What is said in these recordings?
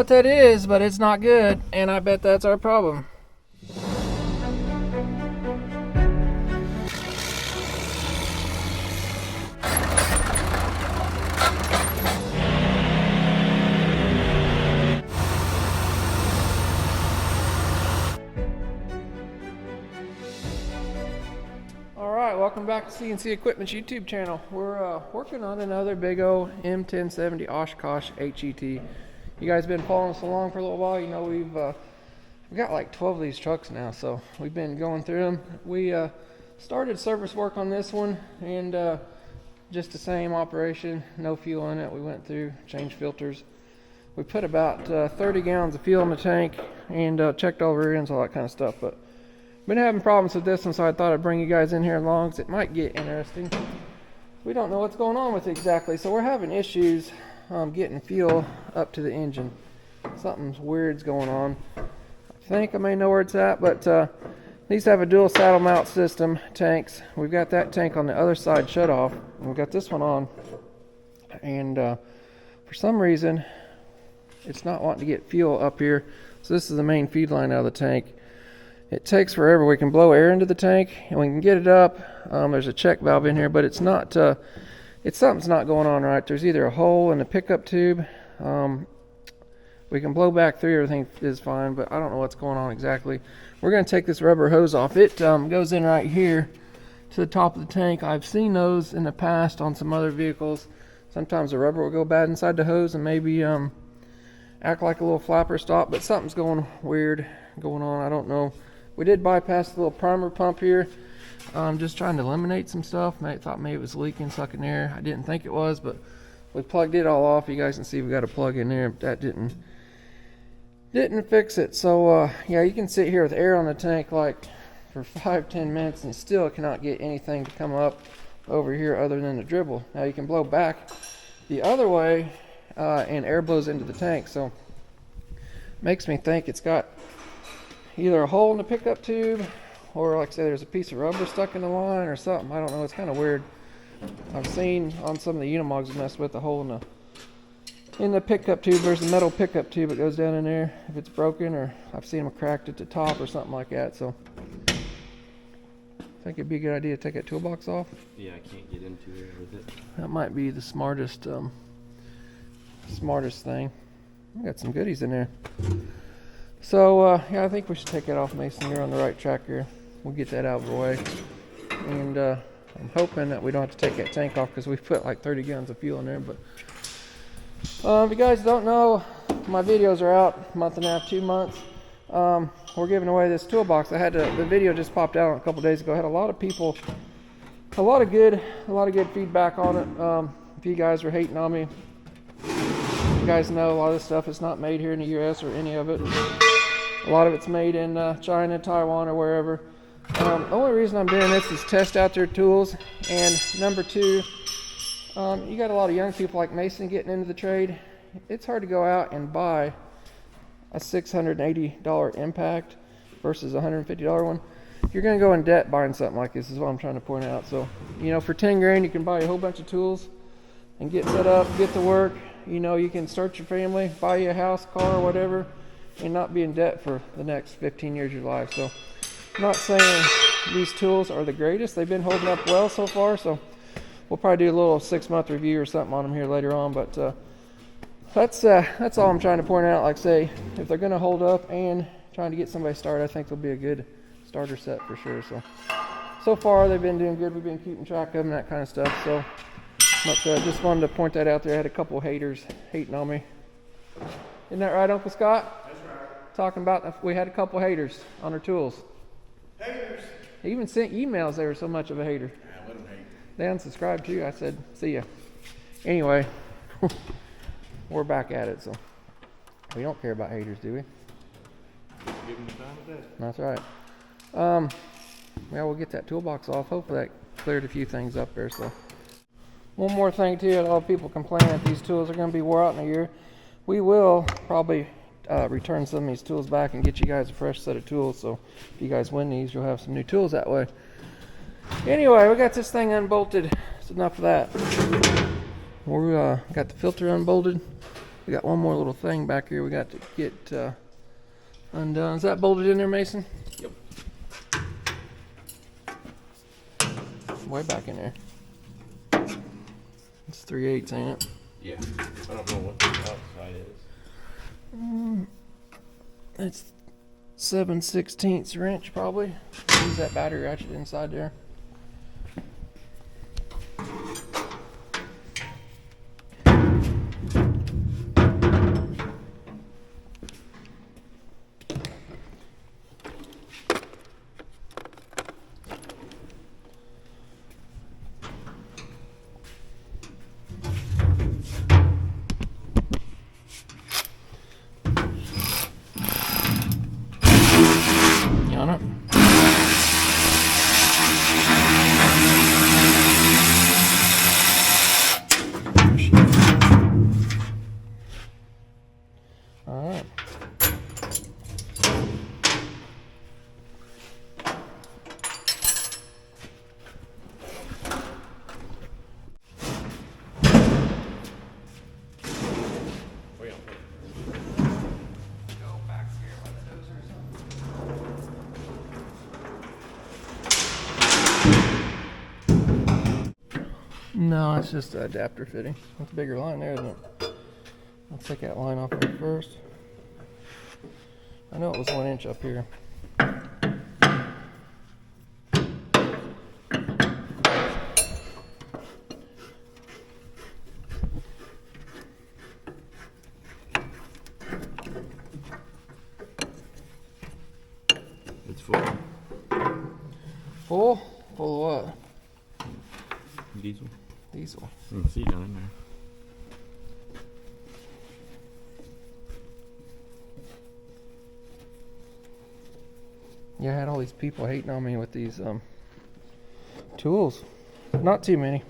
what that is, but it's not good, and I bet that's our problem. Alright, welcome back to CNC Equipment's YouTube channel. We're working on another big old M1070 Oshkosh HET. You guys been following us along for a little while. You know we've got like 12 of these trucks now, so we've been going through them. We started service work on this one, and just the same operation, no fuel in it. We went through, changed filters. We put about 30 gallons of fuel in the tank and checked all the rear ends, all that kind of stuff. But been having problems with this one, so I thought I'd bring you guys in here along because it might get interesting. We don't know what's going on with it exactly, so we're having issues getting fuel up to the engine. Something's weird's going on. I think I may know where it's at, but these have a dual saddle mount system tanks. We've got that tank on the other side shut off, and we've got this one on, and for some reason it's not wanting to get fuel up here. So this is the main feed line out of the tank. It takes forever. We can blow air into the tank and we can get it up. There's a check valve in here, but it's not, something's not going on right. There's either a hole in the pickup tube. We can blow back through, everything is fine, but I don't know what's going on exactly. We're going to take this rubber hose off. It goes in right here to the top of the tank. I've seen those in the past on some other vehicles. Sometimes the rubber will go bad inside the hose and maybe act like a little flapper stop, but something's going weird going on. I don't know. We did bypass the little primer pump here, just trying to eliminate some stuff. I thought maybe it was leaking, sucking air. I didn't think it was, but we plugged it all off. You guys can see we got a plug in there. That didn't fix it. So yeah, you can sit here with air on the tank like for 5-10 minutes and still cannot get anything to come up over here other than the dribble. Now you can blow back the other way and air blows into the tank, so makes me think it's got either a hole in the pickup tube, or like I say, there's a piece of rubber stuck in the line or something. I don't know. It's kind of weird. I've seen on some of the Unimogs mess with the hole in the pickup tube. There's a metal pickup tube that goes down in there if it's broken, or I've seen them cracked at the top or something like that. So I think it'd be a good idea to take that toolbox off. Yeah, I can't get into it with it. That might be the smartest thing. We got some goodies in there. So yeah, I think we should take it off, Mason. You're on the right track here. We'll get that out of the way, and I'm hoping that we don't have to take that tank off because we've put like 30 gallons of fuel in there. But if you guys don't know, my videos are out a month and a half, 2 months. We're giving away this toolbox. The video just popped out a couple days ago. I had a lot of people, a lot of good feedback on it. If you guys are hating on me, you guys know a lot of this stuff is not made here in the US or any of it. A lot of it's made in China, Taiwan, or wherever. The only reason I'm doing this is test out their tools, and number two, you got a lot of young people like Mason getting into the trade. It's hard to go out and buy a $680 Impact versus a $150 one. You're going to go in debt buying something like this, is what I'm trying to point out. So, you know, for 10 grand, you can buy a whole bunch of tools and get set up, get to work. You know, you can start your family, buy you a house, car, whatever, and not be in debt for the next 15 years of your life. So I'm not saying these tools are the greatest. They've been holding up well so far, so we'll probably do a little 6-month review or something on them here later on. But that's all I'm trying to point out. Like I say, if they're going to hold up and trying to get somebody started, I think they'll be a good starter set for sure. So far they've been doing good. We've been keeping track of them, that kind of stuff. So but just wanted to point that out there. I had a couple of haters hating on me. Isn't that right, Uncle Scott? That's right. Talking about we had a couple of haters on our tools. Haters. They even sent emails. They were so much of a hater. Yeah, let them hate. They unsubscribed too. I said, see ya. Anyway, we're back at it. So we don't care about haters, do we? Give them the time of day. That's right. Yeah, we'll get that toolbox off. Hopefully that cleared a few things up there. So one more thing too, a lot of people complain that these tools are going to be wore out in a year. We will probably return some of these tools back and get you guys a fresh set of tools. So if you guys win these, you'll have some new tools that way. Anyway, we got this thing unbolted. That's enough of that. We got the filter unbolted. We got one more little thing back here we got to get undone. Is that bolted in there, Mason? Yep. Way back in there. It's 3/8, ain't it? Yeah. I don't know what the outside is. It's 7/16 wrench probably. Use that battery ratchet inside there. On it. All right. Go back here by the dozer or something. No, it's just an adapter fitting. That's a bigger line there, isn't it? I'll take that line off there first. I know it was 1 inch up here. It's full. Full? Full of what? Diesel. Diesel. See down in there. Yeah, I had all these people hating on me with these tools. Not too many.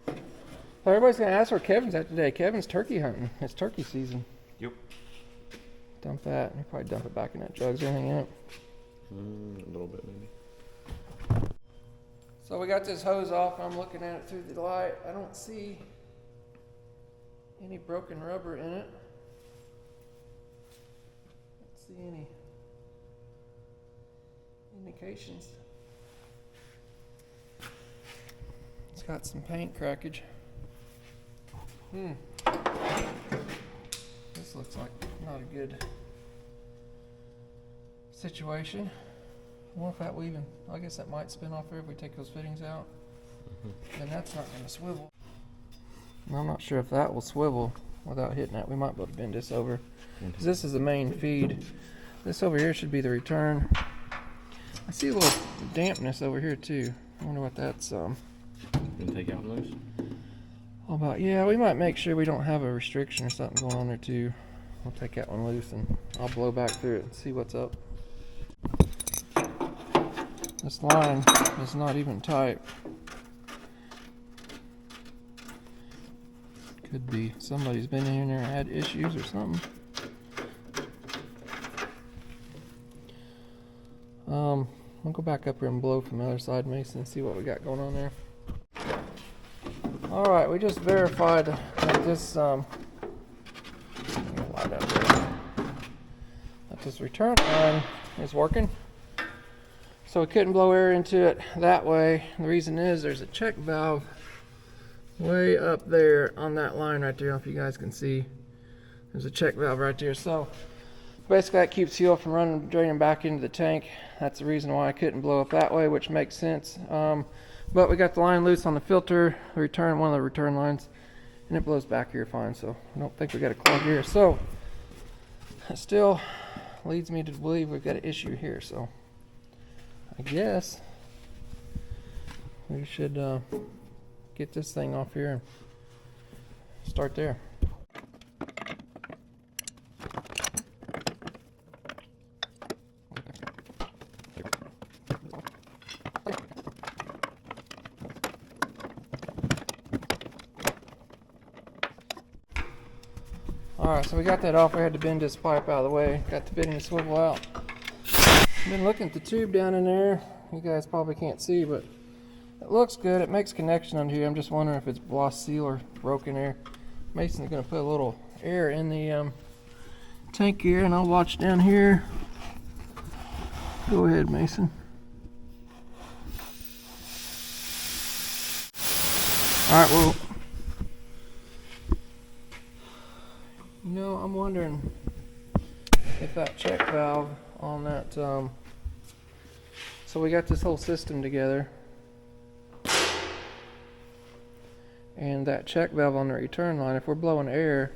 So everybody's gonna ask where Kevin's at today. Kevin's turkey hunting. It's turkey season. Yep. Dump that. You probably dump it back in that jug. Is there anything in it? A little bit maybe. So we got this hose off. I'm looking at it through the light. I don't see any broken rubber in it. Don't see any indications. It's got some paint crackage. This looks like not a good situation. I wonder if that will even, I guess that might spin off there if we take those fittings out. Then that's not going to swivel. And I'm not sure if that will swivel without hitting that. We might be able to bend this over. 'Cause this is the main feed. This over here should be the return. I see a little dampness over here too. I wonder what that's Gonna take out loose. all about. Yeah, we might make sure we don't have a restriction or something going on there too. We'll take that one loose and I'll blow back through it and see what's up. This line is not even tight. Could be somebody's been in there and had issues or something. I'll go back up here and blow from the other side, Mason, and see what we got going on there. All right, we just verified that this light up there. That this return line is working. So we couldn't blow air into it that way. The reason is there's a check valve way up there on that line right there. I don't know if you guys can see. There's a check valve right there. So basically that keeps fuel from draining back into the tank. That's the reason why I couldn't blow it that way, which makes sense. But we got the line loose on the filter, one of the return lines, and it blows back here fine. So I don't think we got a clog here. So it still leads me to believe we've got an issue here. So I guess we should get this thing off here and start there. Alright, so we got that off. We had to bend this pipe out of the way. Got the fitting to swivel out. Been looking at the tube down in there. You guys probably can't see, but It looks good. It makes connection under here. I'm just wondering if it's lost seal or broken air. Mason's gonna put a little air in the tank here, and I'll watch down here. Go ahead, Mason. All right, well, you know, I'm wondering if that check valve on that, so we got this whole system together, and that check valve on the return line, if we're blowing air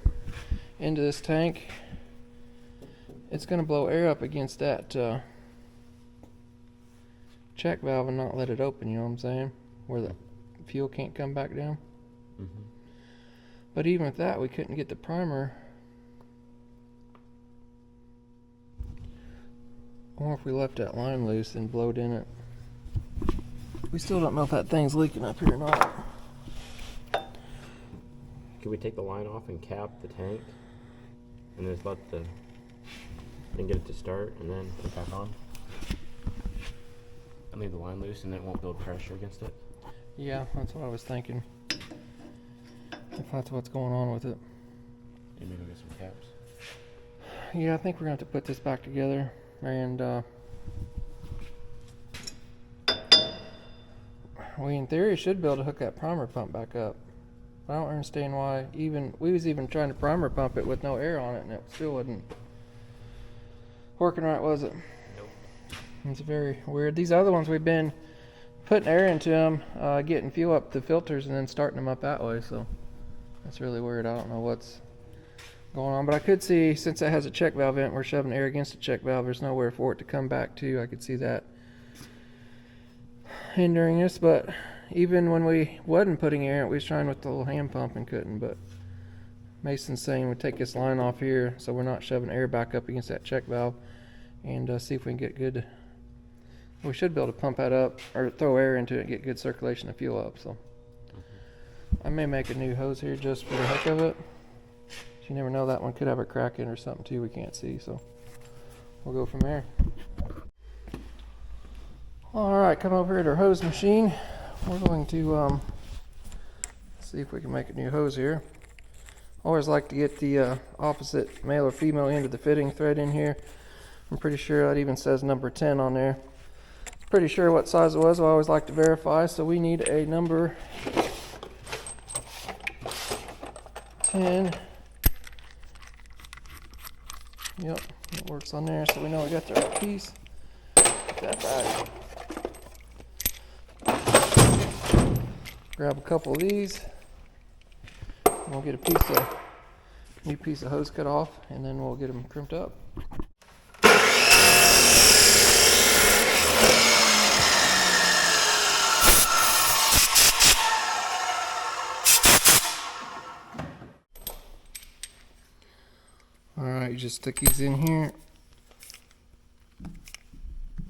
into this tank, it's going to blow air up against that check valve and not let it open, you know what I'm saying, where the fuel can't come back down. Mm-hmm. But even with that, we couldn't get the primer. Or if we left that line loose and blowed in it. We still don't know if that thing's leaking up here or not. Can we take the line off and cap the tank? And just let the thing get it to start and then put it back on? And leave the line loose and it won't build pressure against it? Yeah, that's what I was thinking. If that's what's going on with it. And maybe get some caps. Yeah, I think we're going to have to put this back together. And we in theory should be able to hook that primer pump back up. I don't understand why we was even trying to primer pump it with no air on it, and it still wasn't working right, was it? Nope. It's very weird. These other ones we've been putting air into them, getting fuel up the filters and then starting them up that way, so that's really weird. I don't know what's going on, but I could see, since it has a check valve in it, we're shoving air against the check valve, there's nowhere for it to come back to. I could see that hindering us, but even when we wasn't putting air in it, we was trying with the little hand pump and couldn't. But Mason's saying we take this line off here so we're not shoving air back up against that check valve, and see if we can get good. We should be able to pump that up or throw air into it and get good circulation of fuel up. So I may make a new hose here just for the heck of it. You never know, that one could have a crack in or something too we can't see, so we'll go from there. Alright, come over here to our hose machine. We're going to see if we can make a new hose here. Always like to get the opposite male or female end of the fitting thread in here. I'm pretty sure that even says number 10 on there. Pretty sure what size it was. I always like to verify, so we need a number 10. Yep, it works on there, so we know we got the right piece. Put that back. Grab a couple of these. And we'll get a new piece of hose cut off, and then we'll get them crimped up. Alright, you just stick these in here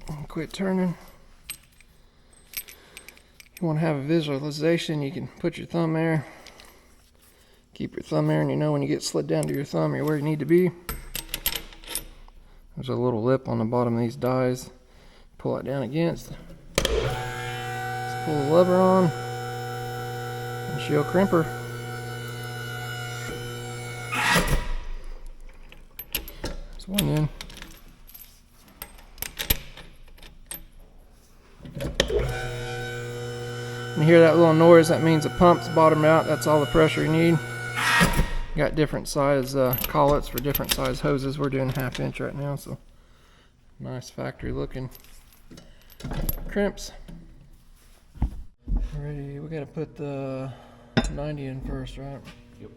and quit turning. If you want to have a visualization, you can put your thumb there. Keep your thumb there, and you know when you get slid down to your thumb, you're where you need to be. There's a little lip on the bottom of these dies. Pull it down against. Just pull the lever on, and she'll crimper. One in. And you hear that little noise, that means the pump's bottomed out. That's all the pressure you need. Got different size collets for different size hoses. We're doing 1/2 inch right now, so nice factory looking crimps. Ready, we gotta put the 90 in first, right? Yep.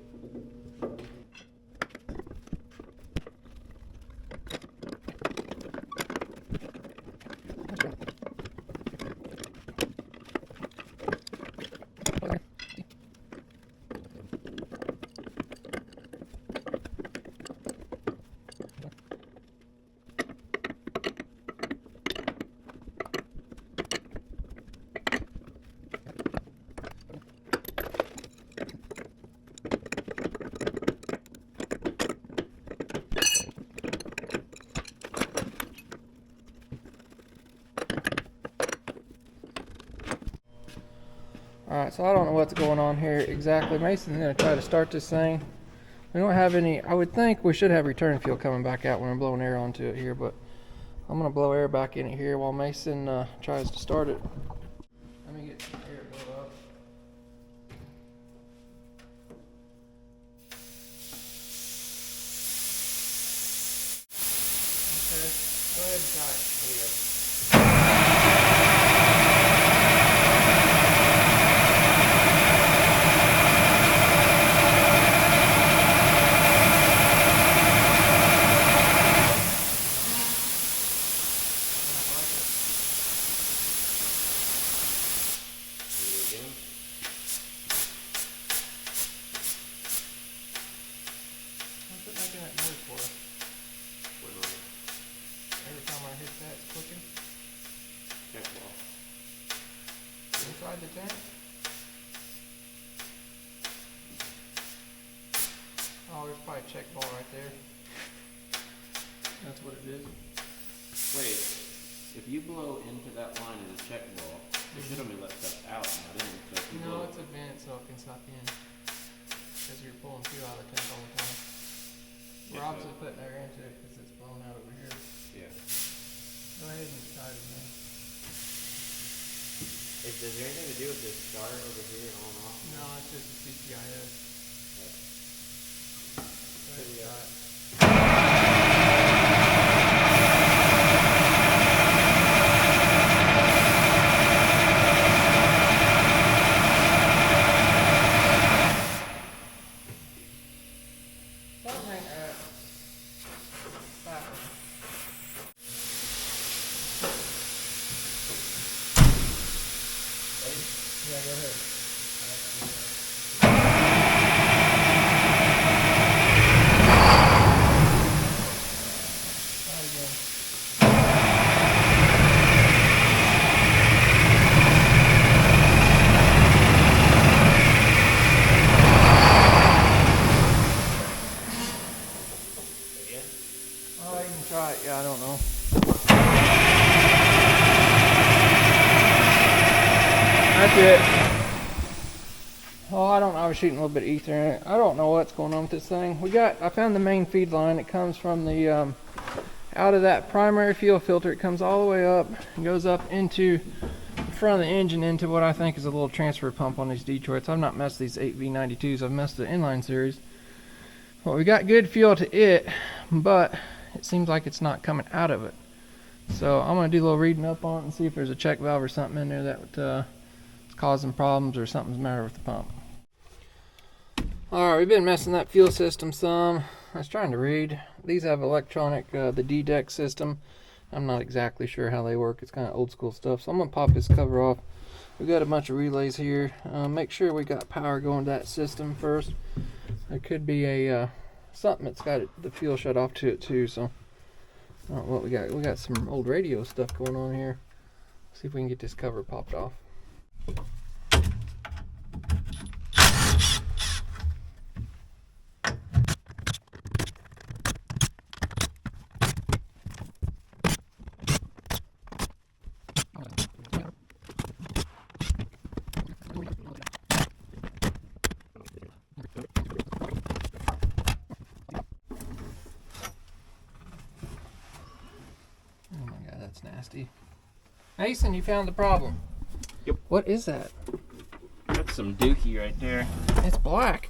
Alright, so I don't know what's going on here exactly. Mason's going to try to start this thing. We don't have any, I would think we should have return fuel coming back out when we're blowing air onto it here, but I'm going to blow air back in it here while Mason tries to start it. Let me get some air blow up. Okay, go ahead and try it. Here you go. What's it making that noise for? Every time I hit that, it's clicking. Check ball. Inside the tank? Oh, there's probably a check ball right there. That's what it is. Wait, if you blow into that line as a check ball, it should only let stuff out, not in. So if you blow, No, it's a vent so it can suck in. Because you're pulling fuel out of the tank all the time. We're Yeah, obviously putting air into it because it's blowing out over here. yeah. Go ahead and try it again. Is there anything to do with this start over here and on and off? No, it's just a CGIS. Go ahead and try it. Something that one. Ready? Yeah, go ahead. Try it again. Again? Oh, you can try it. Yeah, I don't know. That's it. Oh, I don't know. I was shooting a little bit of ether in it. I don't know what's going on with this thing. I found the main feed line. It comes from the, out of that primary fuel filter. It comes all the way up and goes up into the front of the engine into what I think is a little transfer pump on these Detroits. I've not messed these 8V92s. I've messed the inline series. Well, we got good fuel to it, but it seems like it's not coming out of it. So I'm going to do a little reading up on it and see if there's a check valve or something in there that is causing problems or something's the matter with the pump. Alright, we've been messing that fuel system some. I was trying to read. These have electronic, the D-deck system. I'm not exactly sure how they work. It's kind of old school stuff. So I'm going to pop this cover off. We've got a bunch of relays here. Make sure we got power going to that system first. There could be a something that's got the fuel shut off to it too. So I don't know what we got. We got some old radio stuff going on here. See if we can get this cover popped off. Oh my god, that's nasty. Mason, you found the problem. Yep. What is that? That's some dookie right there. It's black.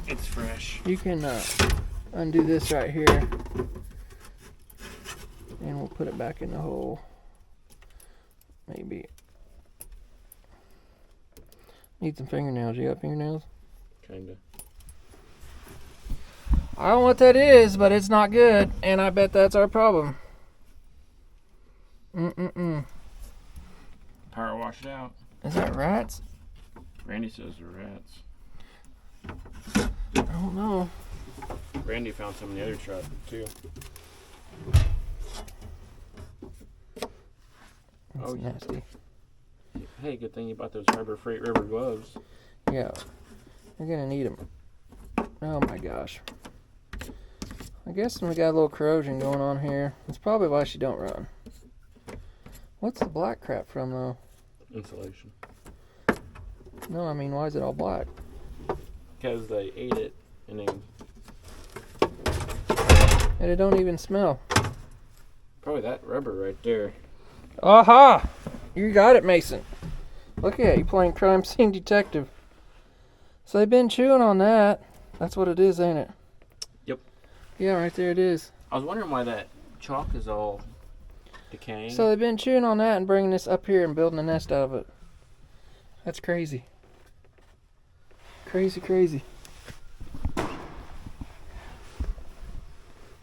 It's fresh. You can undo this right here. And we'll put it back in the hole. Maybe. Need some fingernails. You got fingernails? Kinda. I don't know what that is, but it's not good. And I bet that's our problem. Power washed out. Is that rats? Randy says they're rats. I don't know. Randy found some in the other truck too. That's nasty. Hey, good thing you bought those Harbor Freight River gloves. Yeah, you're gonna need them. Oh my gosh. I guess we got a little corrosion going on here. That's probably why she don't run. What's the black crap from though? Insulation. No, I mean, why is it all black? Because they ate it and then And it don't even smell. probably that rubber right there. Aha! You got it, Mason. Look at you playing crime scene detective. So they've been chewing on that. That's what it is, ain't it? Yep. Yeah, right there it is. I was wondering why that chalk is all decaying. So they've been chewing on that and bringing this up here and building a nest out of it. That's crazy. Crazy, crazy.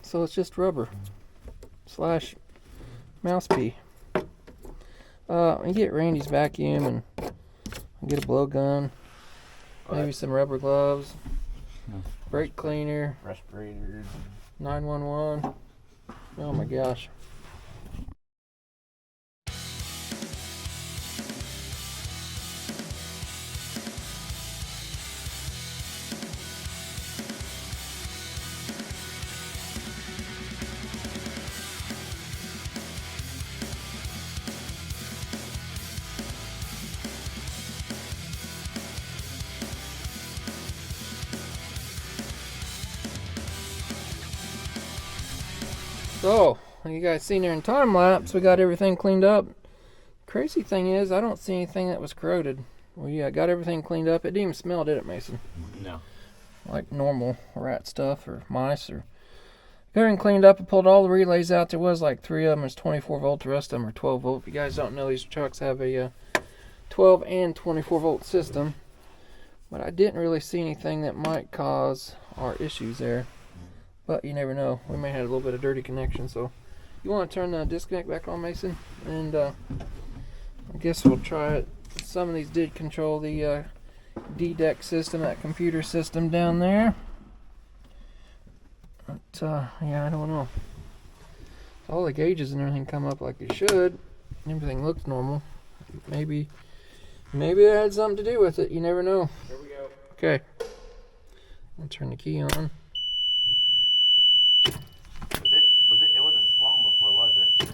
So it's just rubber slash mouse pee. You get Randy's vacuum and get a blowgun, maybe some rubber gloves, brake cleaner, respirators. 911. Oh my gosh. So, you guys seen there in time lapse, we got everything cleaned up. Crazy thing is, I don't see anything that was corroded. We got everything cleaned up. It didn't even smell, did it, Mason? No. Like normal rat stuff or mice or. Got everything cleaned up and pulled all the relays out. There was like 3 of them. There's 24 volt. The rest of them are 12 volt. If you guys don't know, these trucks have a 12 and 24 volt system. But I didn't really see anything that might cause our issues there. But you never know. We may have a little bit of dirty connection. So you want to turn the disconnect back on, Mason? And I guess we'll try it. Some of these did control the D-deck system, that computer system down there. But yeah, I don't know. All the gauges and everything come up like it should. Everything looks normal. Maybe that had something to do with it. You never know. Here we go. Okay. I'll turn the key on. It wasn't squalling before, was it?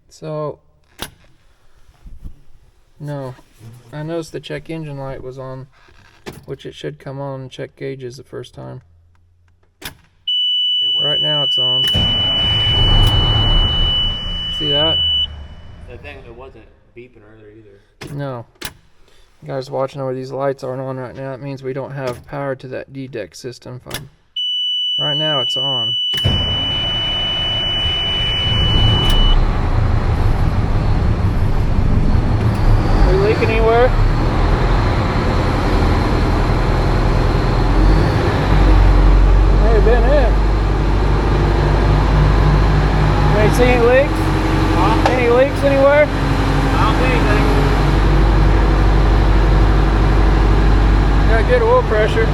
So, no. I noticed the check engine light was on, which it should come on and check gauges the first time. Right now it's on. See that? The thing, it wasn't beeping earlier either. No. You guys watching over, these lights aren't on right now. It means we don't have power to that D-deck system. Right now it's on. Are we leaking anywhere? May have been it. May see any leaks? Huh? Any leaks anywhere? I don't see anything. Got good oil pressure.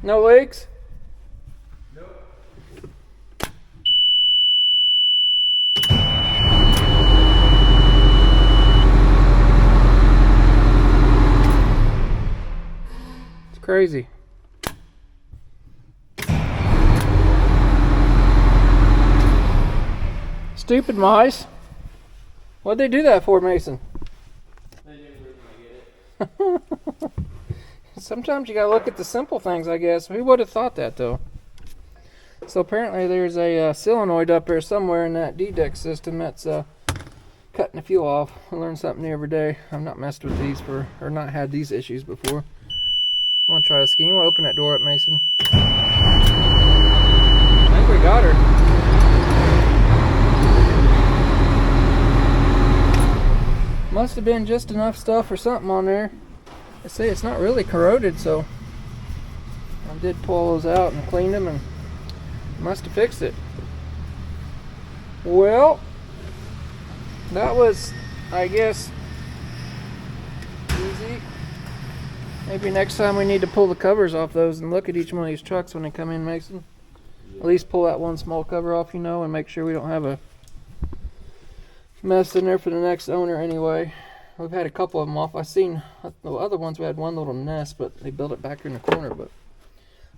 No leaks? Nope. It's crazy. Stupid mice. What'd they do that for, Mason? They didn't really get it. Sometimes you gotta look at the simple things, I guess. Who would have thought that, though? So apparently there's a solenoid up there somewhere in that D-deck system that's cutting the fuel off. I learn something new every day. I've not messed with these or not had these issues before. I'm gonna try this again. You wanna open that door up, Mason? I think we got her. Must have been just enough stuff or something on there. I say it's not really corroded, so I did pull those out and clean them and must have fixed it. Well, that was, I guess, easy. Maybe next time we need to pull the covers off those and look at each one of these trucks when they come in, Mason. At least pull that one small cover off, you know, and make sure we don't have a mess in there for the next owner anyway. We've had a couple of them off. I seen the other ones, we had one little nest, but they built it back in the corner. But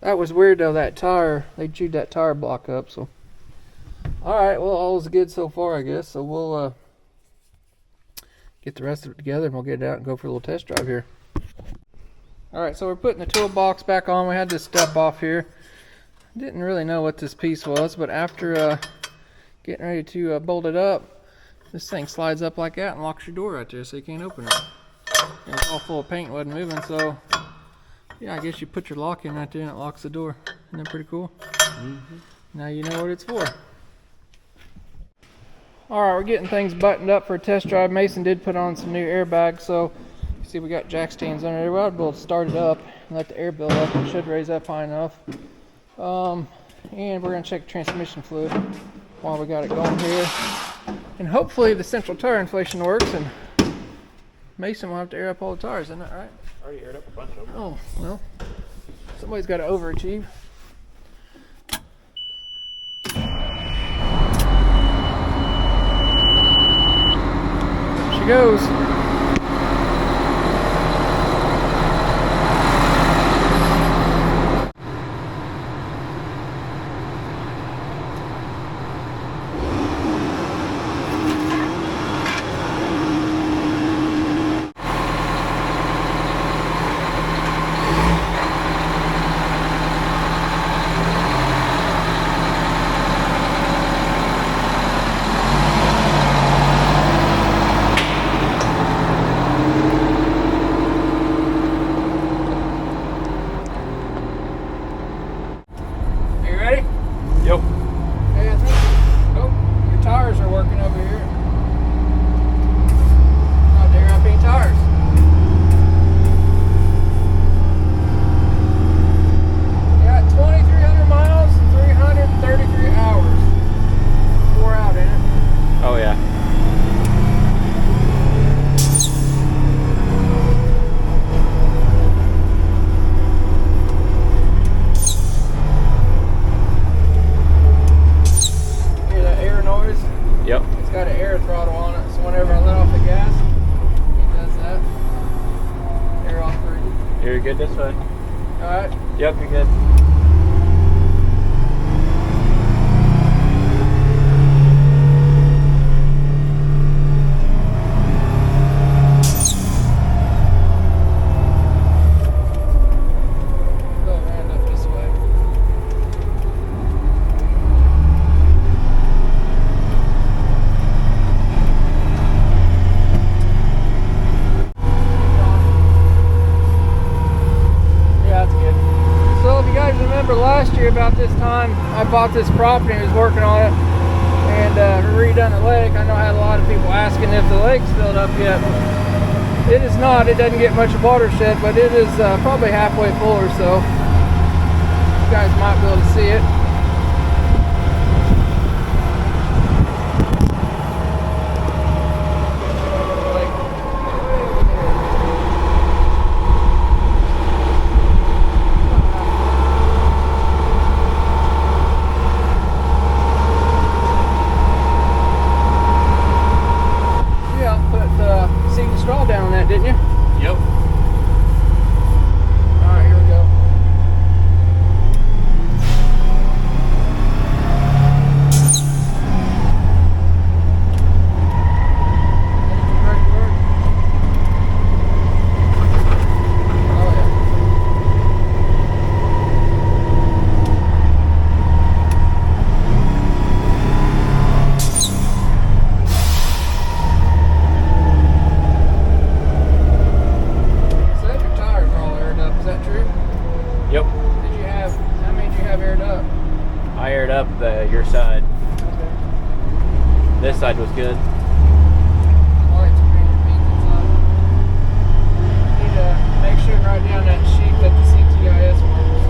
That was weird though, that tire. They chewed that tire block up, so. Alright, well, all's good so far, I guess. So we'll get the rest of it together and we'll get it out and go for a little test drive here. Alright, so we're putting the toolbox back on. We had this step off here. Didn't really know what this piece was, but after getting ready to bolt it up, this thing slides up like that and locks your door right there so you can't open it. It was all full of paint, wasn't moving, so yeah, I guess you put your lock in right there and it locks the door. Isn't that pretty cool? Mm-hmm. Now you know what it's for. Alright, we're getting things buttoned up for a test drive. Mason did put on some new airbags, so you see we got jack stands under there. We'll be able to start it up and let the air build up. It should raise up high enough. And we're going to check transmission fluid while we got it going here. And hopefully the central tire inflation works and Mason will have to air up all the tires, isn't that right? Already aired up a bunch of them. Oh, well, somebody's got to overachieve. There she goes. You're good this way. Alright. Yep, you're good. Last year about this time I bought this property and was working on it and redone the lake. I know I had a lot of people asking if the lake's filled up yet. It is not. It doesn't get much watershed, but it is probably halfway full or so. You guys might be able to see it. Didn't you? Yep. Alright, here we go. I aired up your side. Okay. This side was good. Need to make sure and write down that sheet that the CTIS works.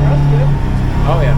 That's good. Oh yeah.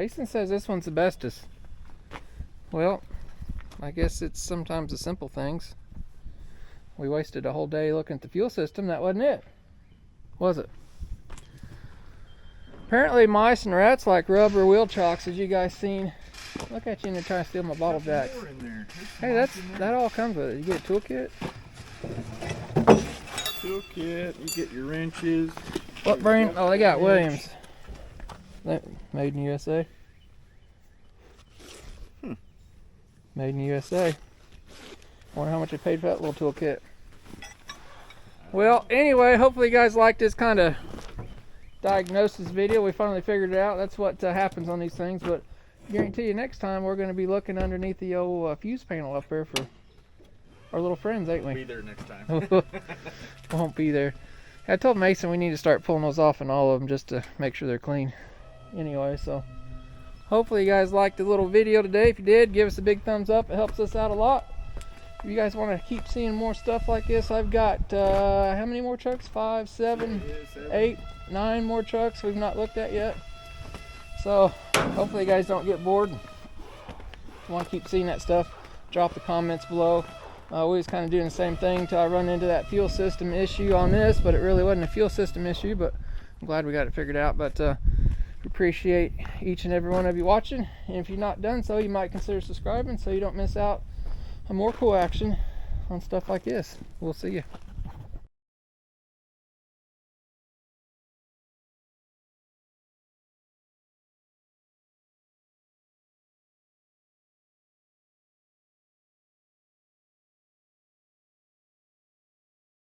Mason says this one's the bestest. Well, I guess it's sometimes the simple things. We wasted a whole day looking at the fuel system. That wasn't it, was it? Apparently mice and rats like rubber wheel chocks, as you guys seen. Look at you, and they're trying to steal my bottle jacks. Hey, that all comes with it. You get a toolkit. Toolkit, you get your wrenches. What brand? Oh, they got Williams. Made in USA. Made in USA. Wonder how much I paid for that little toolkit. Well, anyway, hopefully you guys liked this kind of diagnosis video. We finally figured it out. That's what happens on these things. But I guarantee you next time we're going to be looking underneath the old fuse panel up there for our little friends, ain't we? Be there next time. Won't be there. I told Mason we need to start pulling those off in all of them just to make sure they're clean. Anyway, so hopefully you guys liked the little video today. If you did, give us a big thumbs up. It helps us out a lot. If you guys want to keep seeing more stuff like this, I've got how many more trucks? 5, 7, 8, 9 more trucks we've not looked at yet. So hopefully you guys don't get bored. If you want to keep seeing that stuff, drop the comments below. We was kind of doing the same thing until I run into that fuel system issue on this, but it really wasn't a fuel system issue, but I'm glad we got it figured out. But appreciate each and every one of you watching, and if you're not done so, you might consider subscribing so you don't miss out on more cool action on stuff like this. We'll see you.